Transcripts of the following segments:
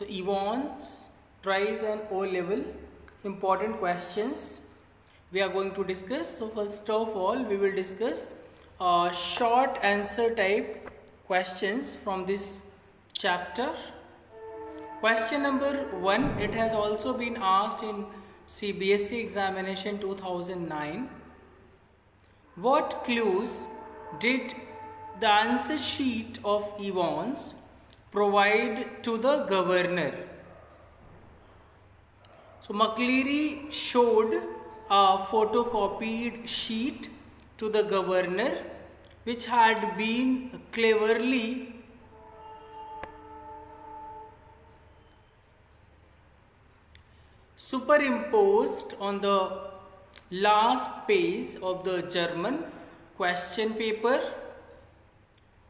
So Evon's prize and O level important questions we are going to discuss. So first of all we will discuss short answer type questions from this chapter. Question number 1, it has also been asked in CBSE examination 2009. What clues did the answer sheet of Evon's provide to the governor? So McCleary showed a photocopied sheet to the governor which had been cleverly superimposed on the last page of the German question paper.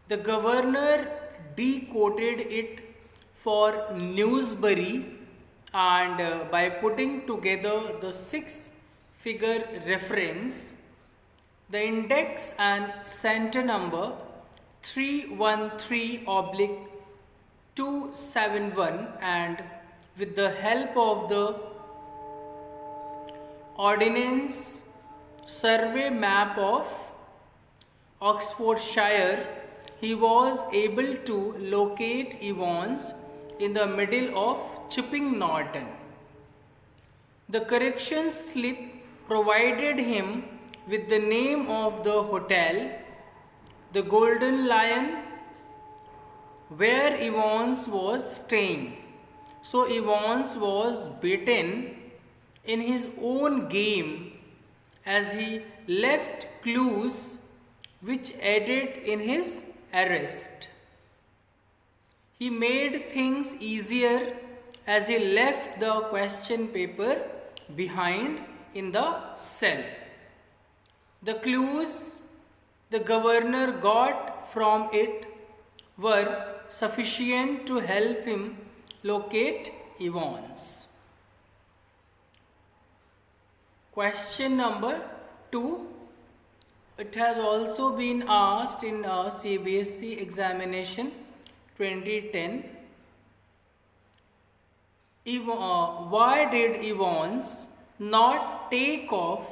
The governor decoded it for Newsbury and by putting together the 6-figure reference, the index and center number 313/271, and with the help of the Ordnance Survey map of Oxfordshire, he was able to locate Evon's in the middle of Chipping Norton. The correction slip provided him with the name of the hotel, the Golden Lion, where Evon's was staying. So Evon's was beaten in his own game as he left clues which aided in his arrest. He made things easier as he left the question paper behind in the cell. The clues the governor got from it were sufficient to help him locate Evon's. Question number 2. It has also been asked in CBSE examination 2010. Why did Evon's not take off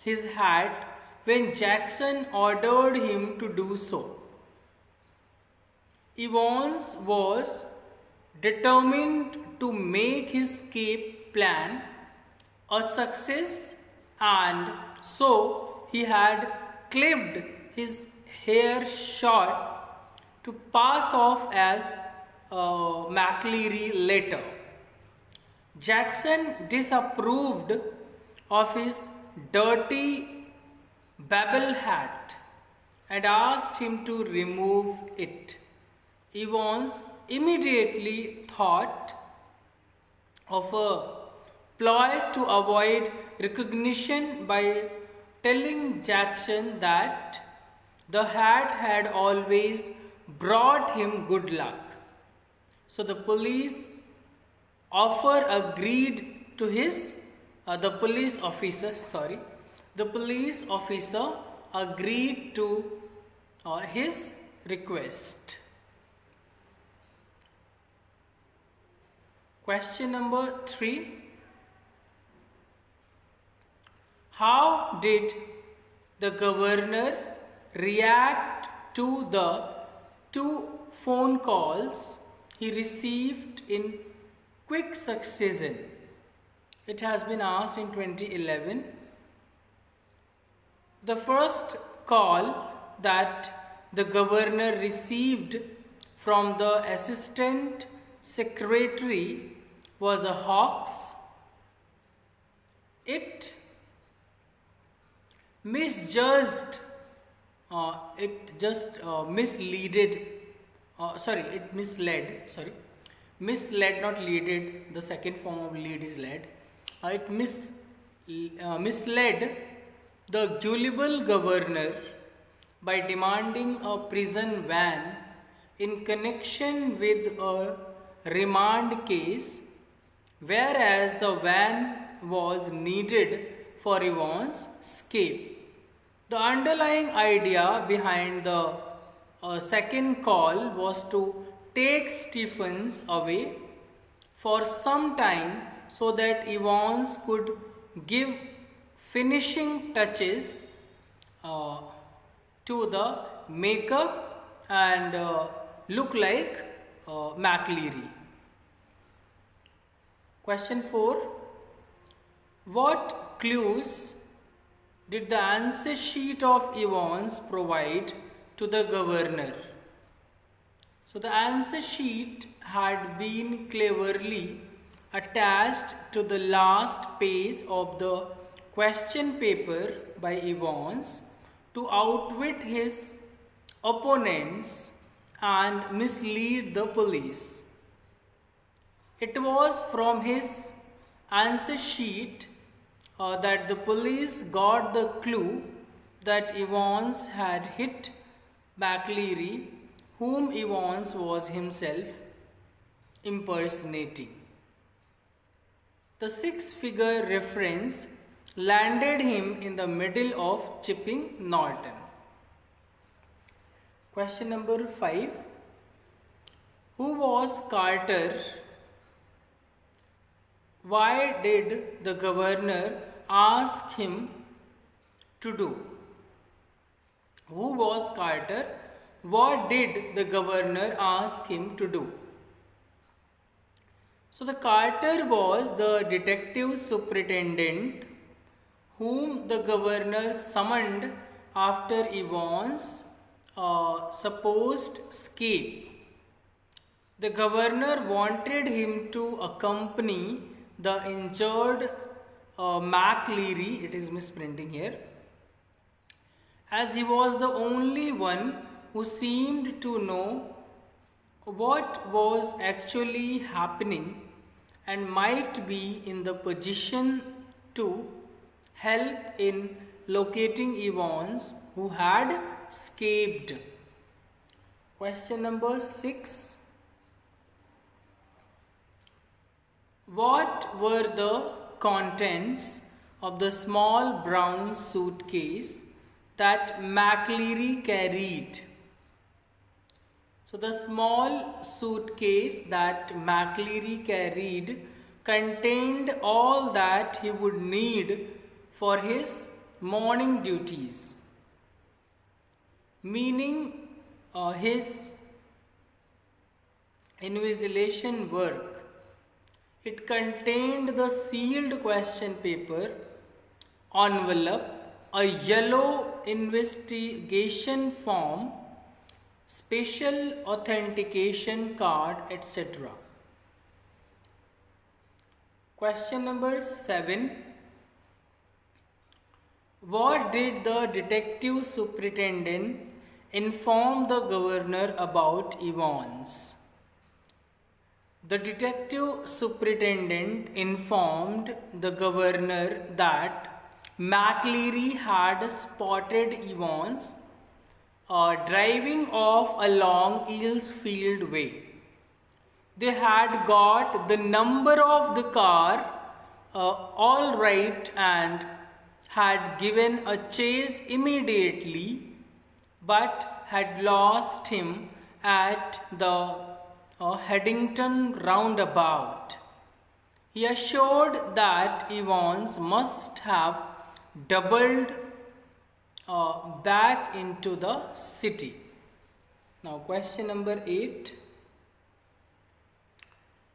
his hat when Jackson ordered him to do so? Evon's was determined to make his escape plan a success, and so he had clipped his hair short to pass off as McCleary later. Jackson disapproved of his dirty babble hat and asked him to remove it. Evon's immediately thought of a ploy to avoid recognition by telling Jackson that the hat had always brought him good luck. So the police officer agreed to his the police officer agreed to his request. Question number 3. How did the governor react to the 2 phone calls he received in quick succession? It has been asked in 2011. The first call that the governor received from the assistant secretary was a hoax. It misjudged, misled, not leaded, the second form of lead is led. Misled the gullible governor by demanding a prison van in connection with a remand case, whereas the van was needed for Evon's escape. The underlying idea behind the second call was to take Stephens away for some time so that Evans could give finishing touches uh, to the makeup and look like McLeary. Question 4. What clues did the answer sheet of Evans provide to the governor? So the answer sheet had been cleverly attached to the last page of the question paper by Evans to outwit his opponents and mislead the police. It was from his answer sheet that the police got the clue that Evans had hit McLeary, whom Evans was himself impersonating. The six-figure reference landed him in the middle of Chipping Norton. Question number 5. Who was Carter? Why did the governor ask him to do? Who was Carter? What did the governor ask him to do? So the Carter was the detective superintendent whom the governor summoned after Evans' supposed escape. The governor wanted him to accompany the injured McLeary, it is misprinting here, as he was the only one who seemed to know what was actually happening and might be in the position to help in locating Evans, who had escaped. Question number 6. What were the contents of the small brown suitcase that McLeary carried? So the small suitcase that McLeary carried contained all that he would need for his morning duties, meaning his invigilation work. It contained the sealed question paper, envelope, a yellow investigation form, special authentication card, etc. Question number 7. What did the detective superintendent inform the governor about Evans? The detective superintendent informed the governor that McLeary had spotted Evans driving off along Eelsfield Way. They had got the number of the car all right and had given a chase immediately, but had lost him at the Haddington roundabout. He assured that Evans must have doubled back into the city. Now question number 8.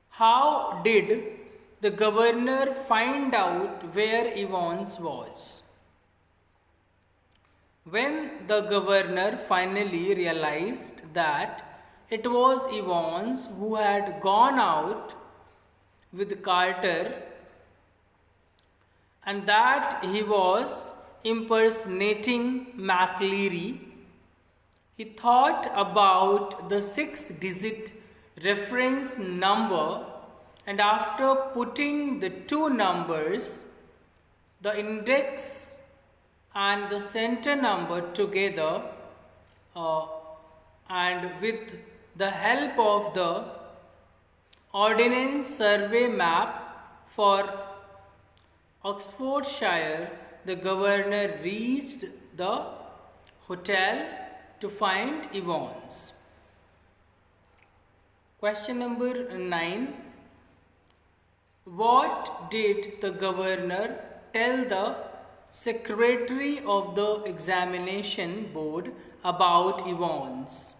How did the governor find out where Evans was? When the governor finally realized that it was Evans who had gone out with Carter and that he was impersonating McLeary, he thought about the 6-digit reference number, and after putting the two numbers, the index and the center number together, and with the help of the Ordnance Survey map for Oxfordshire, the governor reached the hotel to find Evans. Question number 9. What did the governor tell the secretary of the examination board about Evans?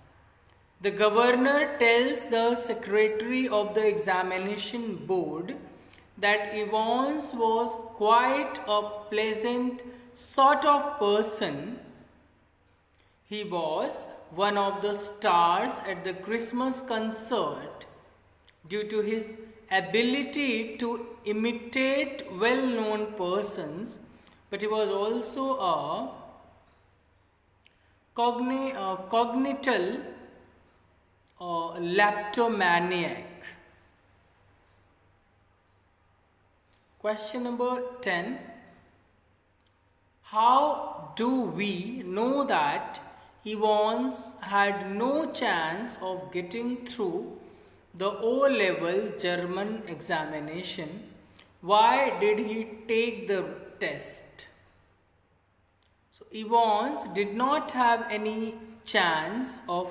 The governor tells the secretary of the examination board that Evans was quite a pleasant sort of person. He was one of the stars at the Christmas concert due to his ability to imitate well known persons, but he was also a cognital leptomaniac. Question number 10. How do we know that Evans had no chance of getting through the O-level German examination? Why did he take the test? So Evans did not have any chance of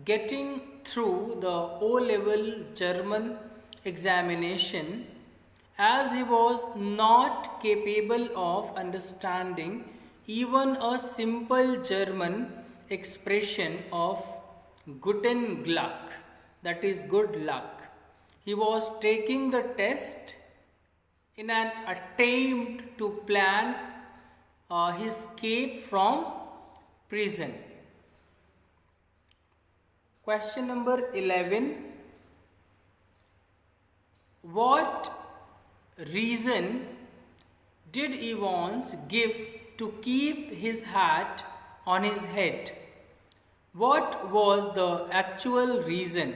getting through the O-level German examination as he was not capable of understanding even a simple German expression of Guten Glück, that is good luck. He was taking the test in an attempt to plan his escape from prison. Question number 11. What reason did Evans give to keep his hat on his head? What was the actual reason?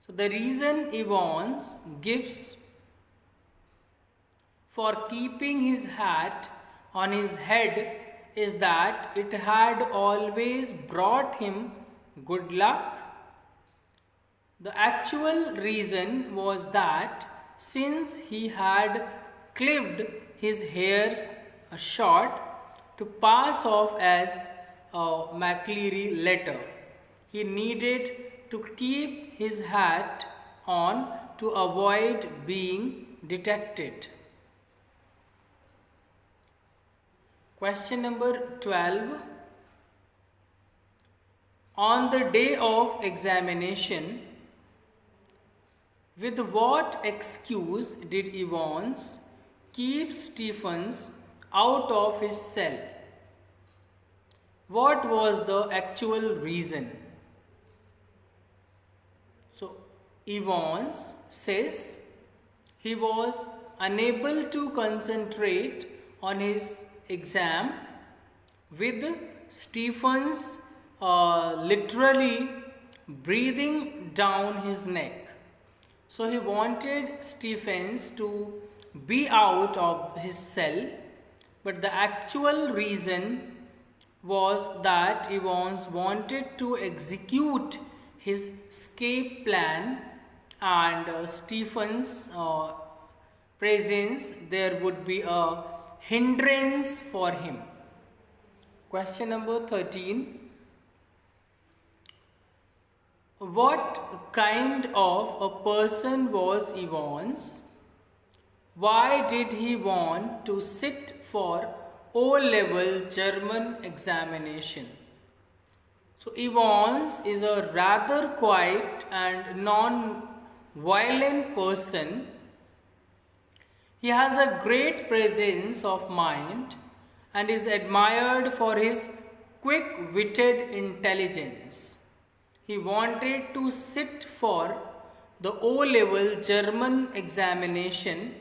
So the reason Evans gives for keeping his hat on his head is that it had always brought him good luck. The actual reason was that since he had clipped his hair short to pass off as a McCleary letter, he needed to keep his hat on to avoid being detected. Question number 12. On the day of examination, with what excuse did Evans keep Stephens out of his cell? What was the actual reason? So, Evans says he was unable to concentrate on his exam with Stephens literally breathing down his neck. So he wanted Stephens to be out of his cell, but the actual reason was that Evans wanted to execute his escape plan, and Stephens' presence there would be a hindrance for him. Question number 13. What kind of a person was Evans? Why did he want to sit for O-level German examination? So Evans is a rather quiet and non-violent person. He has a great presence of mind and is admired for his quick-witted intelligence. He wanted to sit for the O-level German examination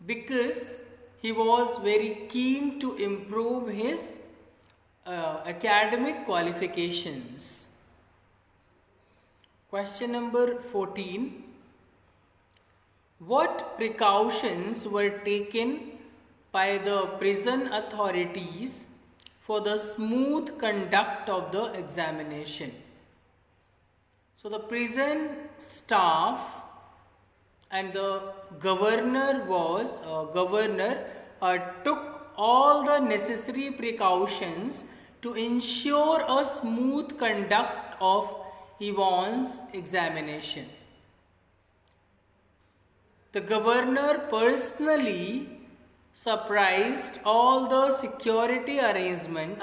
because he was very keen to improve his academic qualifications. Question number 14. What precautions were taken by the prison authorities for the smooth conduct of the examination? So the prison staff and the governor took all the necessary precautions to ensure a smooth conduct of Evans' examination. The governor personally surprised all the security arrangement.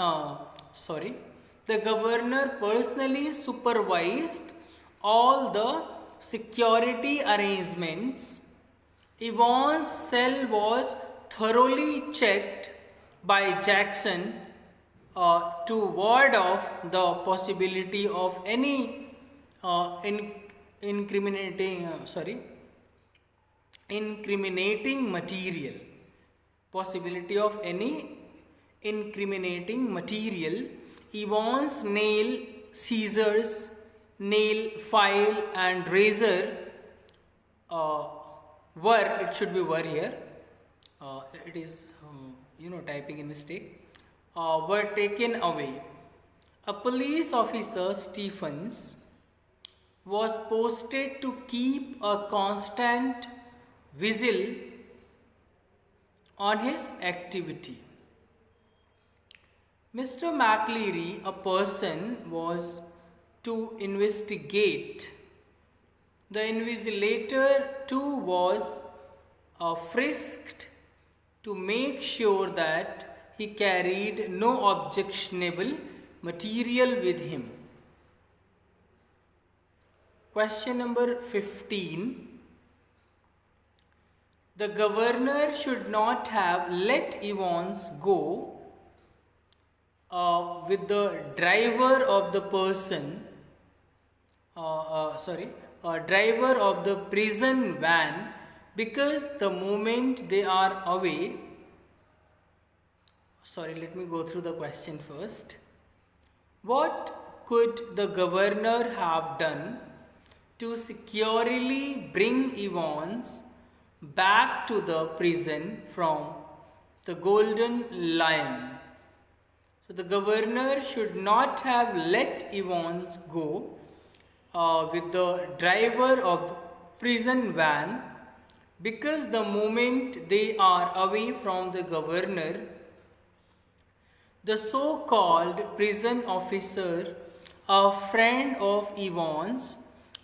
The governor personally supervised all the security arrangements. Evans' cell was thoroughly checked by Jackson to ward off the possibility of any incriminating incriminating material. Possibility of any incriminating material. Evans' nail, scissors, nail file, and razor it should be were here. It is typing in mistake. Were taken away. A police officer, Stephens, was posted to keep a constant vigil on his activity. Mr. McLeary, a person, was to investigate. The invigilator too was frisked to make sure that he carried no objectionable material with him. Question number 15. The governor should not have let Evans go with the driver of the driver of the prison van, because the moment they are away. Let me go through the question first. What could the governor have done to securely bring Evans back to the prison from the Golden Lion? So the governor should not have let Evans go with the driver of the prison van, because the moment they are away from the governor, the so-called prison officer, a friend of Evans,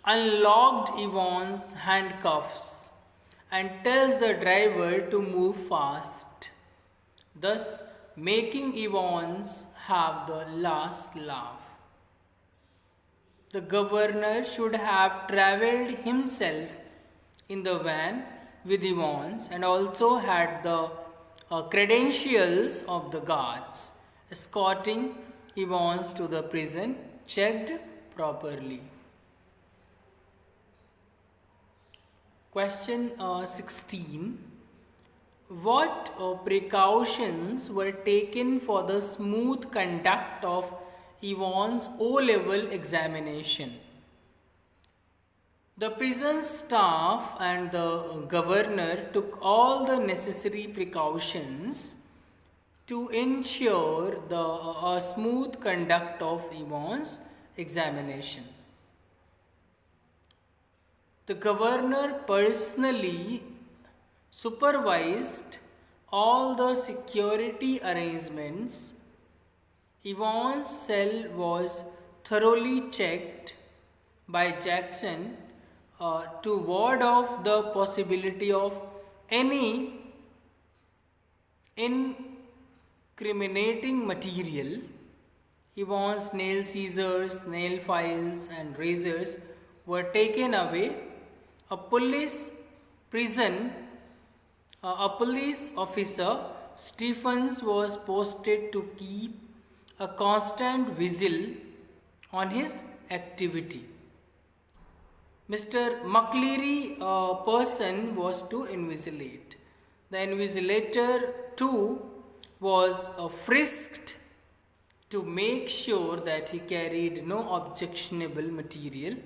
unlocked Evans' handcuffs and tells the driver to move fast, thus making Evans have the last laugh. The governor should have travelled himself in the van with Evans and also had the credentials of the guards escorting Evans to the prison checked properly. Question 16. What precautions were taken for the smooth conduct of Evans' O-level examination? The prison staff and the governor took all the necessary precautions to ensure the smooth conduct of Evans' examination. The governor personally supervised all the security arrangements. Evans' cell was thoroughly checked by Jackson to ward off the possibility of any incriminating material. Evans' nail scissors, nail files, and razors were taken away. A police officer, Stephens, was posted to keep a constant vigil on his activity. Mr. McLeary, a person, was to invigilate. The invigilator too was frisked to make sure that he carried no objectionable material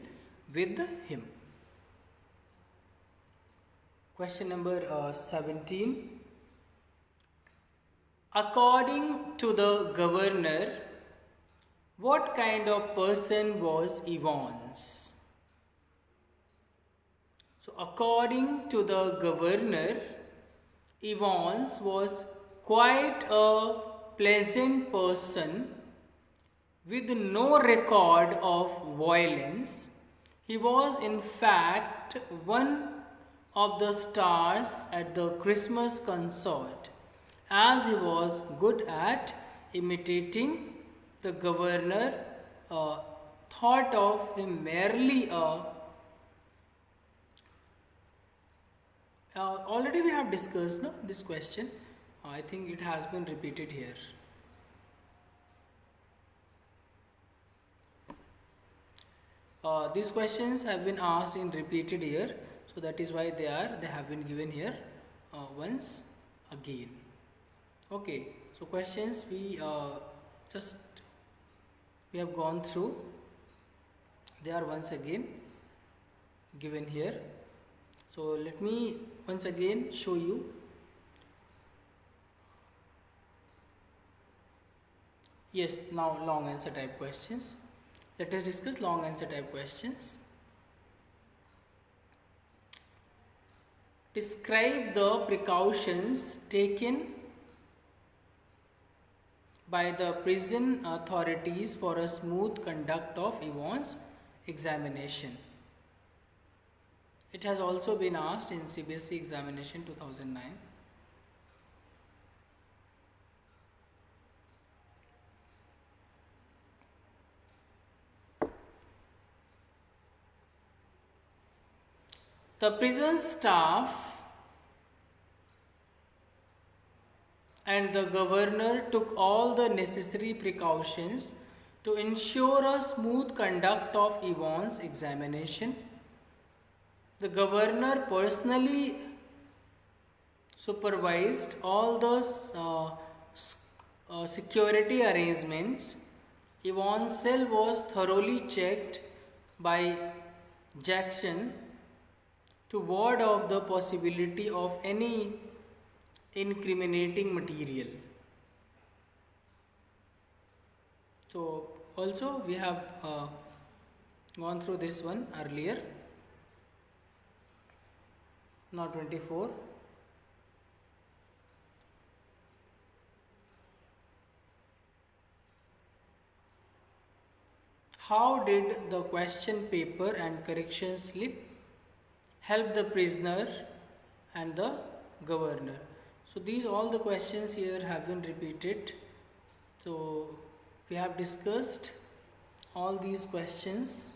with him. Question number 17. According to the governor, what kind of person was Evans? So according to the governor, Evans was quite a pleasant person with no record of violence. He was in fact one of the stars at the Christmas concert, as he was good at imitating. The governor thought of him merely a. Already we have discussed no, this question. I think it has been repeated here. These questions have been asked in repeated here, so that is why they have been given here once again. Okay, so questions we have gone through. They are once again given here. So let me once again show you. Yes, now long answer type questions. Let us discuss long answer type questions. Describe the precautions taken by the prison authorities for a smooth conduct of Yvonne's examination. It has also been asked in CBSE examination 2009. The prison staff and the governor took all the necessary precautions to ensure a smooth conduct of Yvonne's examination. The governor personally supervised all those security arrangements. Yvonne's cell was thoroughly checked by Jackson to ward off the possibility of any incriminating material. So also we have gone through this one earlier. Now 24. How did the question paper and correction slip help the prisoner and the governor? So these all the questions here have been repeated. So we have discussed all these questions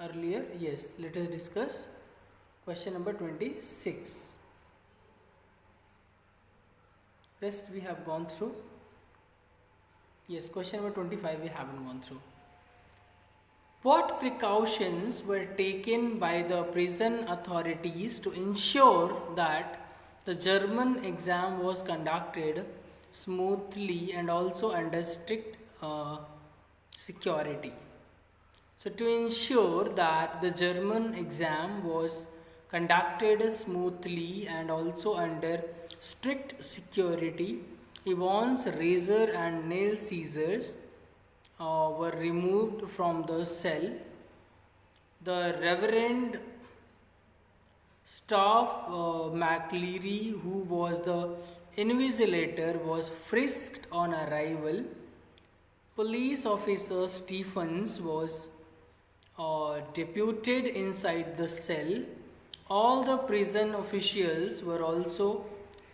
earlier. Yes, let us discuss question number 26. Rest we have gone through. Yes, question number 25 we haven't gone through. What precautions were taken by the prison authorities to ensure that the German exam was conducted smoothly and also under strict security? So to ensure that the German exam was conducted smoothly and also under strict security, Yvonne's razor and nail scissors were removed from the cell. The Reverend Staff McLeary, who was the invigilator, was frisked on arrival. Police officer Stephens was deputed inside the cell. All the prison officials were also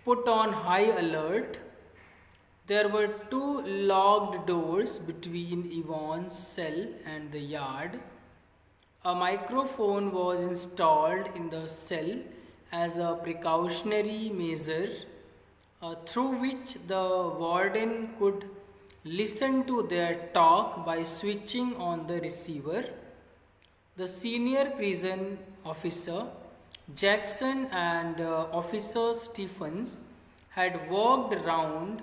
put on high alert. There were 2 locked doors between Yvonne's cell and the yard. A microphone was installed in the cell as a precautionary measure through which the warden could listen to their talk by switching on the receiver. The senior prison officer Jackson and officer Stephens had worked round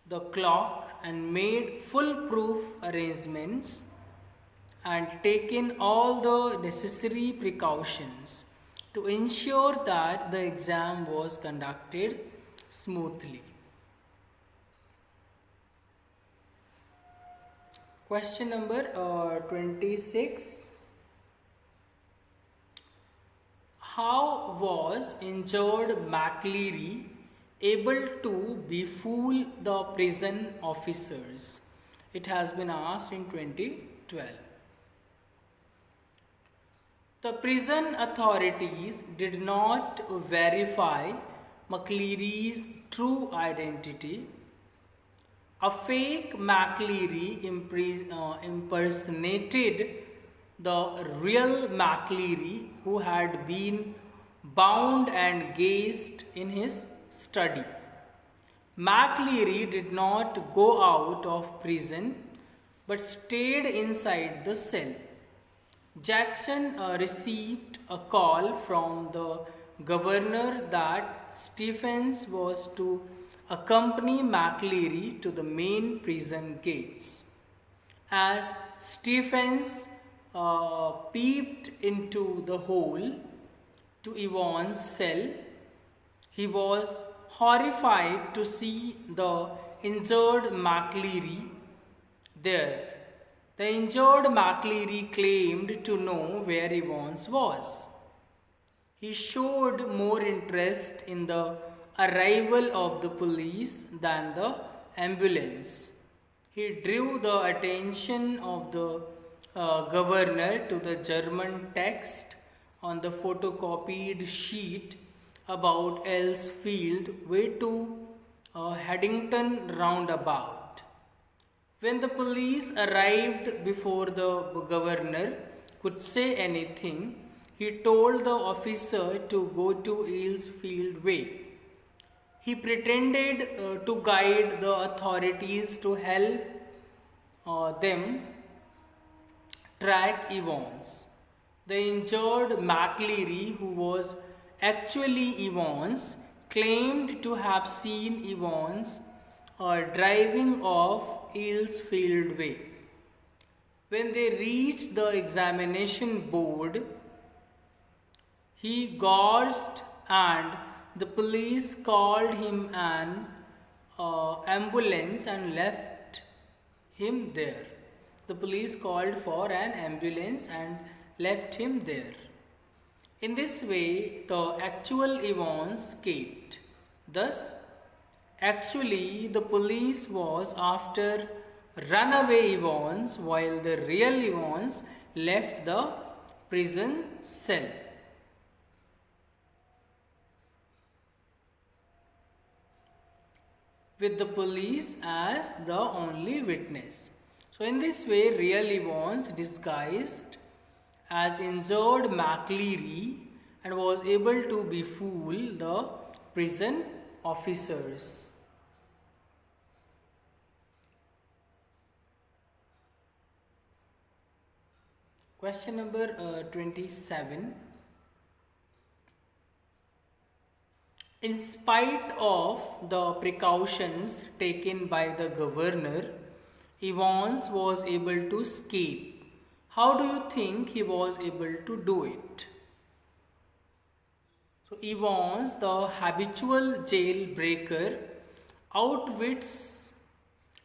the clock and made foolproof arrangements and taken all the necessary precautions to ensure that the exam was conducted smoothly. Question number 26. How was injured McLeary able to befool the prison officers? It has been asked in 2012. The prison authorities did not verify McLeary's true identity. A fake McLeary impersonated the real McLeary, who had been bound and gagged in his study. McLeary did not go out of prison but stayed inside the cell. Jackson received a call from the governor that Stephens was to accompany McLeary to the main prison gates. As Stephens peeped into the hole to Yvonne's cell, he was horrified to see the injured McLeary there. The injured McLeary claimed to know where Yvonne's was. He showed more interest in the arrival of the police than the ambulance. He drew the attention of the governor to the German text on the photocopied sheet about Elsfield way to Haddington roundabout. When the police arrived before the governor could say anything, he told the officer to go to Elsfield way. He pretended to guide the authorities to help them track Yvonne's. The injured McLeary, who was actually Yvonne's, claimed to have seen Yvonne's driving off Elsfield way. When they reached the examination board, he gasped and the police called him an ambulance and left him there. The police called for an ambulance and left him there. In this way, the actual Yvonne escaped. Thus, actually, the police was after runaway Yvonne's while the real Yvonne's left the prison cell. With the police as the only witness. So in this way, real Yvonne's disguised as injured McLeary and was able to befool the prison officers. Question number 27. In spite of the precautions taken by the governor, Yvonne was able to escape. How do you think he was able to do it? So Yvonne, the habitual jailbreaker, outwits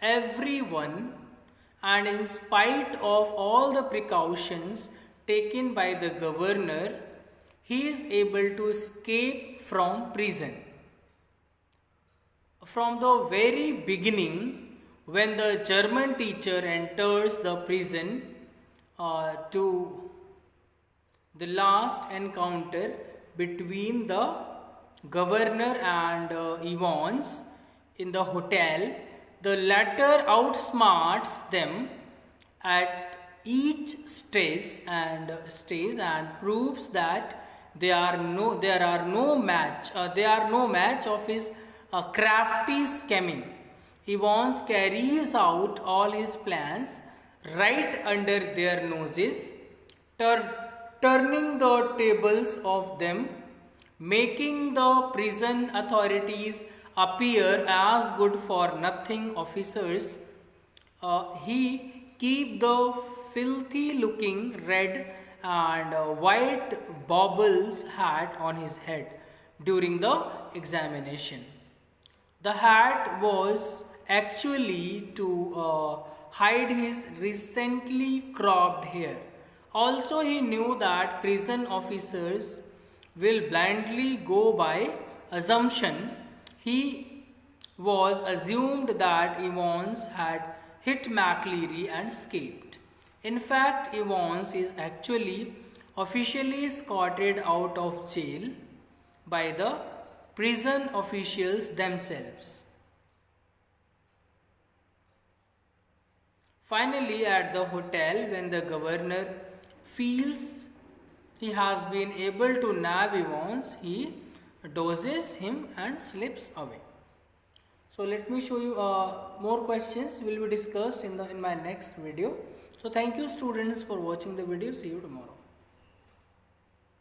everyone, and in spite of all the precautions taken by the governor, he is able to escape from prison. From the very beginning, when the German teacher enters the prison to the last encounter between the governor and Yvonne's in the hotel, the latter outsmarts them at each stage and proves that they are no match of his crafty scheming. Yvonne carries out all his plans right under their noses, turning the tables of them, making the prison authorities appear as good for nothing officers. He keep the filthy looking red and white baubles hat on his head during the examination. The hat was actually to hide his recently cropped hair. Also, he knew that prison officers will blindly go by assumption. He was assumed that Yvonne had hit McLeary and escaped. In fact, Yvonne is actually officially escorted out of jail by the prison officials themselves. Finally, at the hotel, when the governor feels he has been able to nab Evans, he doses him and slips away. So let me show you more questions will be discussed in my next video. So thank you students for watching the video. See you tomorrow.